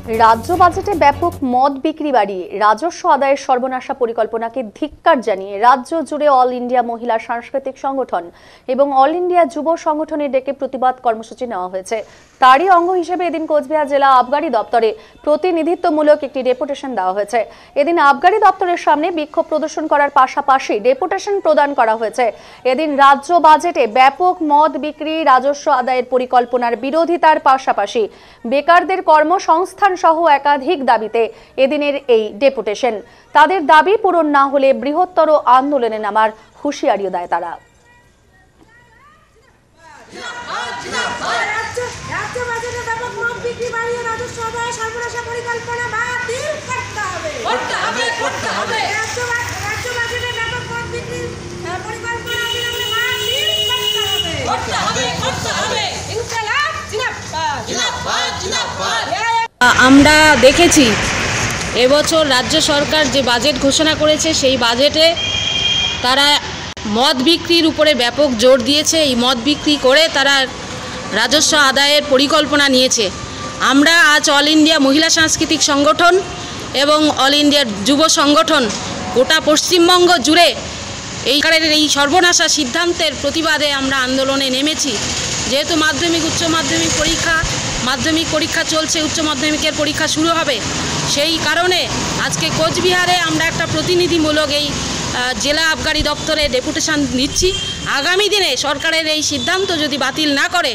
রাজ্য বাজেটে ব্যাপক মদ বিক্রি বাড়িয়ে রাজস্ব আদায়ের সর্বনাশা পরিকল্পনাকে ধিক্কার জানিয়ে রাজ্য জুড়ে অল ইন্ডিয়া মহিলা সাংস্কৃতিক সংগঠন এবং অল ইন্ডিয়া যুব সংগঠনের ডেকে প্রতিবাদ কর্মসূচি নেওয়া হয়েছে। তারই অঙ্গ হিসেবে এদিন কোচবিহার জেলা আবগারি দপ্তরে প্রতিনিধিত্বমূলক একটি ডেপুটেশন দেওয়া হয়েছে। এদিন আবগারি দপ্তরের সামনে বিক্ষোভ প্রদর্শন করার পাশাপাশি ডেপুটেশন প্রদান করা হয়েছে। এদিন রাজ্য বাজেটে ব্যাপক মদ বিক্রি রাজস্ব আদায়ের পরিকল্পনার বিরোধিতার পাশাপাশি বেকারদের কর্মসংস্থান সহ একাধিক দাবিতে এদিনের এই ডেপুটেশন। তাদের দাবি পূরণ না হলে বৃহত্তর আন্দোলনে নামার হুঁশিয়ারিও দেয় তারা। আমরা দেখেছি এবছর রাজ্য সরকার যে বাজেট ঘোষণা করেছে সেই বাজেটে তারা মদ বিক্রির উপরে ব্যাপক জোর দিয়েছে। এই মদ বিক্রি করে তারা রাজস্ব আদায়ের পরিকল্পনা নিয়েছে। আমরা আজ অল ইন্ডিয়া মহিলা সাংস্কৃতিক সংগঠন এবং অল ইন্ডিয়া যুব সংগঠন গোটা পশ্চিমবঙ্গ জুড়ে এই সর্বনাশা সিদ্ধান্তের প্রতিবাদে আমরা আন্দোলনে নেমেছি। যেহেতু মাধ্যমিক উচ্চ মাধ্যমিক পরীক্ষা চলছে, উচ্চ মাধ্যমিকের পরীক্ষা শুরু হবে, সেই কারণে আজকে কোচবিহারে আমরা একটা প্রতিনিধিমূলক এই জেলা আবগারি দপ্তরে ডেপুটেশন দিচ্ছি। আগামী দিনে সরকারের এই সিদ্ধান্ত যদি বাতিল না করে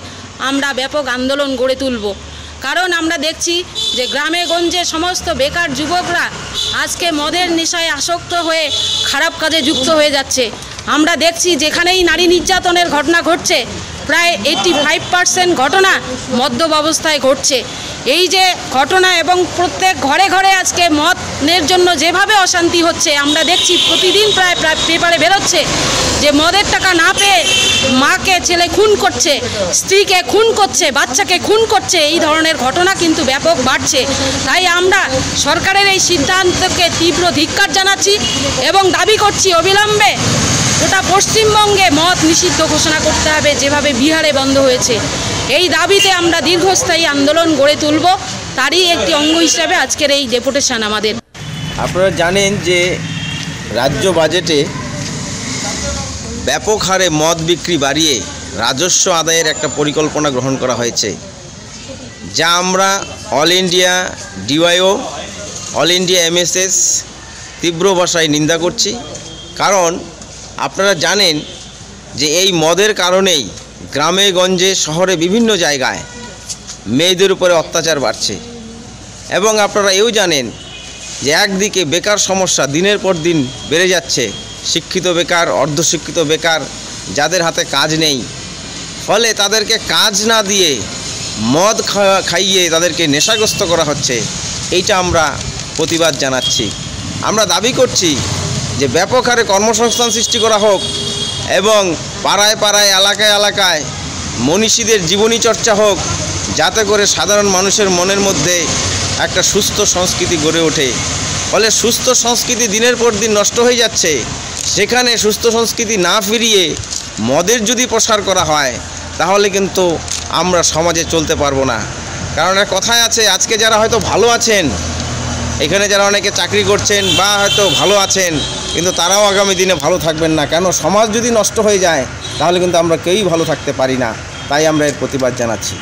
আমরা ব্যাপক আন্দোলন গড়ে তুলব। কারণ আমরা দেখছি যে গ্রামে গঞ্জে সমস্ত বেকার যুবকরা আজকে মদের নেশায় আসক্ত হয়ে খারাপ কাজে যুক্ত হয়ে যাচ্ছে। আমরা দেখছি যেখানেই নারী নির্যাতনের ঘটনা ঘটছে প্রায় 85% ঘটনা মদ্যপ অবস্থায় ঘটছে। এই যে ঘটনা এবং প্রত্যেক ঘরে ঘরে আজকে মদের জন্য যেভাবে অশান্তি হচ্ছে আমরা দেখছি, প্রতিদিন প্রায় পেপারে বেরোচ্ছে যে মদের টাকা না পেয়ে মাকে ছেলে খুন করছে, স্ত্রীকে খুন করছে, বাচ্চাকে খুন করছে। এই ধরনের ঘটনা কিন্তু ব্যাপক বাড়ছে। তাই আমরা সরকারের এই সিদ্ধান্তকে তীব্র ধিক্কার জানাচ্ছি এবং দাবি করছি অবিলম্বে গোটা পশ্চিমবঙ্গে মদ নিষিদ্ধ ঘোষণা করতে হবে, যেভাবে বিহারে বন্ধ হয়েছে। এই দাবিতে আমরা দীর্ঘস্থায়ী আন্দোলন গড়ে তুলব। তারই একটি অঙ্গ হিসাবে আজকের এই ডেপুটেশন আমাদের। আপনারা জানেন যে রাজ্য বাজেটে ব্যাপক হারে মদ বিক্রি বাড়িয়ে রাজস্ব আদায়ের একটা পরিকল্পনা গ্রহণ করা হয়েছে, যা আমরা all India DYO, all India MSS তীব্র ভাষায় নিন্দা করছি। কারণ আপনারা জানেন যে এই মদের কারণেই গ্রামে গঞ্জে শহরে বিভিন্ন জায়গায় মেয়েদের উপরে অত্যাচার বাড়ছে। এবং আপনারা এও জানেন যে একদিকে বেকার সমস্যা দিনের পর দিন বেড়ে যাচ্ছে, শিক্ষিত বেকার, অর্ধশিক্ষিত বেকার, যাদের হাতে কাজ নেই, ফলে তাদেরকে কাজ না দিয়ে মদ খাইয়ে তাদেরকে নেশাগ্রস্ত করা হচ্ছে। এইটা আমরা প্রতিবাদ জানাচ্ছি। আমরা দাবি করছি যে ব্যাপক হারে কর্মসংস্থান সৃষ্টি করা হোক এবং পাড়ায় পাড়ায় এলাকায় এলাকায় মনীষীদের জীবনী চর্চা হোক, যাতে করে সাধারণ মানুষের মনের মধ্যে একটা সুস্থ সংস্কৃতি গড়ে ওঠে। ফলে সুস্থ সংস্কৃতি দিনের পর দিন নষ্ট হয়ে যাচ্ছে। সেখানে সুস্থ সংস্কৃতি না ফিরিয়ে মদের যদি প্রসার করা হয় তাহলে কিন্তু আমরা সমাজে চলতে পারবো না। কারণ এক কথায় আছে, আজকে যারা হয়তো ভালো আছেন, এখানে যারা অনেকে চাকরি করছেন বা হয়তো ভালো আছেন, কিন্তু তারাও আগামী দিনে ভালো থাকবেন না। কেন? সমাজ যদি নষ্ট হয়ে যায় তাহলে কিন্তু আমরা কেউই ভালো থাকতে পারি না। তাই আমরা এর প্রতিবাদ জানাচ্ছি।